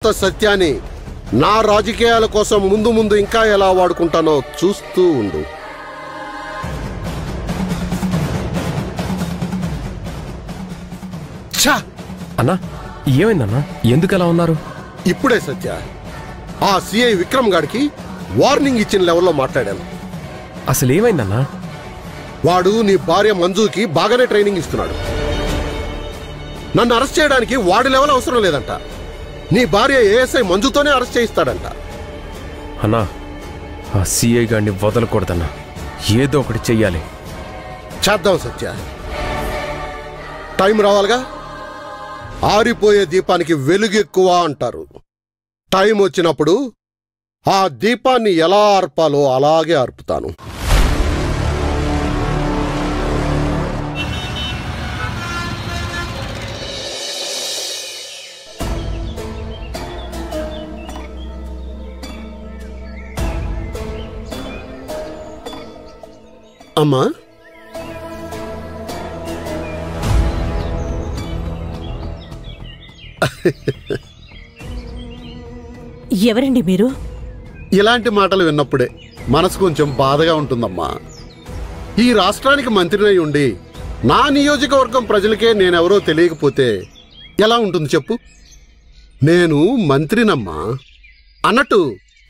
సత్యాన్ని నా రాజకీయాల కోసం ముందు ముందు ఇంకా ఎలా వాడుకుంటానో చూస్తూ ఉండు. అన్నా ఏమైందన్నా, ఎందుకు అలా ఉన్నారు? ఇప్పుడే సత్య ఆ సిఐ విక్రమ్ గారికి వార్నింగ్ ఇచ్చిన లెవెల్లో మాట్లాడాను. అసలు ఏమైందన్నా? వాడు నీ భార్య మంజుకి బాగానే ట్రైనింగ్ ఇస్తున్నాడు. నన్ను అరెస్ట్ చేయడానికి వాడి లెవెల్ అవసరం లేదంట. నీ భార్య ఏఎస్ఐ మంజుతోనే అరెస్ట్ చేయిస్తాడంట. అన్నా ఆ సిఐ గారిని వదలకూడదన్నా, ఏదో ఒకటి చెయ్యాలి. చేద్దాం సత్య, టైం రావాలిగా. ఆరిపోయే దీపానికి వెలుగు ఎక్కువ అంటారు. టైం వచ్చినప్పుడు ఆ దీపాన్ని ఎలా ఆర్పాలో అలాగే ఆర్పుతాను. అమ్మా, ఎవరండి మీరు? ఇలాంటి మాటలు విన్నప్పుడే మనసు కొంచెం బాధగా ఉంటుందమ్మా. ఈ రాష్ట్రానికి మంత్రినై ఉండి నా నియోజకవర్గం ప్రజలకే నేనెవరో తెలియకపోతే ఎలా ఉంటుంది చెప్పు? నేను మంత్రినమ్మా. అన్నట్టు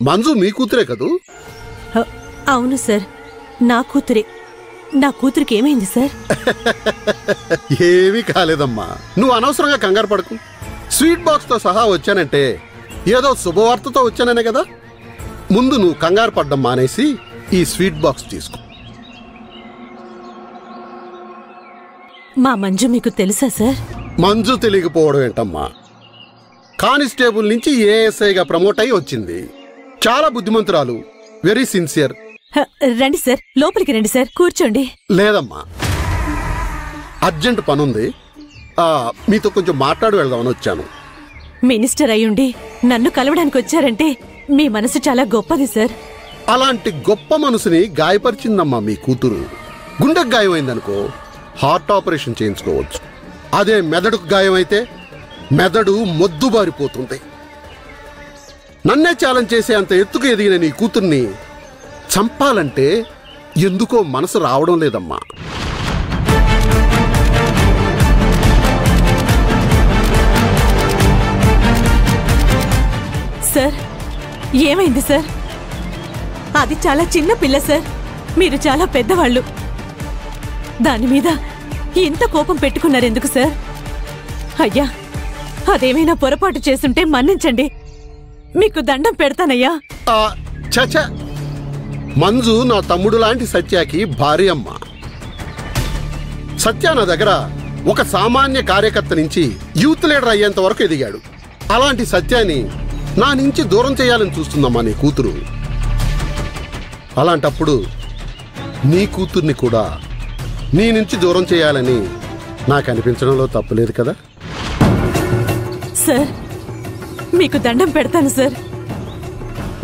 మంజు మీ కూతురే కదూ? అవును సార్, నా కూతురే. నా కూతురికి ఏమైంది సార్? ఏమీ కాలేదమ్మా, నువ్వు అనవసరంగా కంగారు పడకు. స్వీట్ బాక్స్తో సహా వచ్చానంటే ఏదో శుభవార్తతో వచ్చాననే కదా. ముందు నువ్వు కంగారు పడ్డం మానేసి ఈ స్వీట్ బాక్స్ తీసుకో. మా మంజు మీకు తెలుసా సార్? మంజు తెలియకపోవడం ఏంటమ్మా, కానిస్టేబుల్ నుంచి ఏఎస్ఐగా ప్రమోట్ అయి వచ్చింది. చాలా బుద్ధిమంతురాలు, వెరీ సిన్సియర్. రండి సార్, లోపలికి రండి సార్, కూర్చోండి. లేదమ్మా, అర్జెంట్ పనుంది, మీతో కొంచెం మాట్లాడి వెళ్దామని వచ్చాను. మినిస్టర్ అయ్యుండి నన్ను కలవడానికి వచ్చారంటే మీ మనసు చాలా గొప్పది సార్. అలాంటి గొప్ప మనసుని గాయపరిచిందమ్మా మీ కూతురు. గుండెకు గాయమైందనుకో హార్ట్ ఆపరేషన్ చేయించుకోవచ్చు. అదే మెదడుకు గాయమైతే మెదడు మొద్దుబారిపోతుంది. నన్నే ఛాలెంజ్ చేసే అంత ఎత్తుకు ఎదిగిన నీ కూతుర్ని చంపాలంటే ఎందుకో మనసు రావడం లేదమ్మా. సార్ ఏమైంది సార్? అది చాలా చిన్న పిల్ల సార్, మీరు చాలా పెద్దవాళ్ళు. దాని మీద ఇంత కోపం పెట్టుకున్నారెందుకు సార్? అయ్యా, అదేమైనా పొరపాటు చేస్తుంటే మన్నించండి, మీకు దండం పెడతానయ్యా. చచ, మంజు నా తమ్ముడు లాంటి సత్యాకి భార్య అమ్మ. సత్య నా దగ్గర ఒక సామాన్య కార్యకర్త నుంచి యూత్ లీడర్ అయ్యేంత వరకు ఎదిగాడు. అలాంటి సత్యాన్ని నా నుంచి దూరం చేయాలని చూస్తుందమ్మా నీ కూతురు. అలాంటప్పుడు నీ కూతుర్ని కూడా నీ నుంచి దూరం చేయాలని నాకు అనిపించడంలో తప్పులేదు కదా. సార్ మీకు దండం పెడతాను సార్,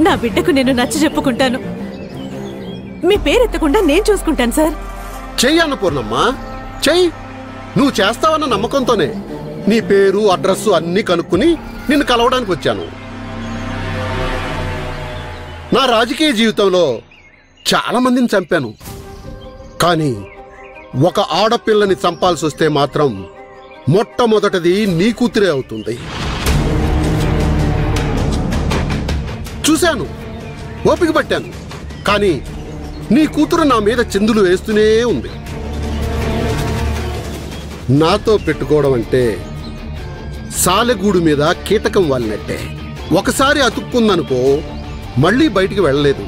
నా బిడ్డకు నేను నచ్చ చెప్పుకుంటాను. మీ పేరెత్తకుండా నేను చూసుకుంటాను సార్. చెయ్యి అన్నపూర్ణమ్మా, చెయ్యి. నువ్వు చేస్తావన్న నమ్మకంతోనే నీ పేరు అడ్రస్సు అన్నీ కనుక్కుని నిన్ను కలవడానికి వచ్చాను. నా రాజకీయ జీవితంలో చాలా మందిని చంపాను, కానీ ఒక ఆడపిల్లని చంపాల్సి వస్తే మాత్రం మొట్టమొదటిది నీ కూతురే అవుతుంది. చూశాను, ఓపిక పట్టాను, కానీ నీ కూతురు నా మీద చిందులు వేస్తూనే ఉంది. నాతో పెట్టుకోవడం అంటే సాలెగూడు మీద కీటకం వాలినట్టే. ఒకసారి అతుక్కుందనుకో మళ్ళీ బయటికి వెళ్ళలేదు.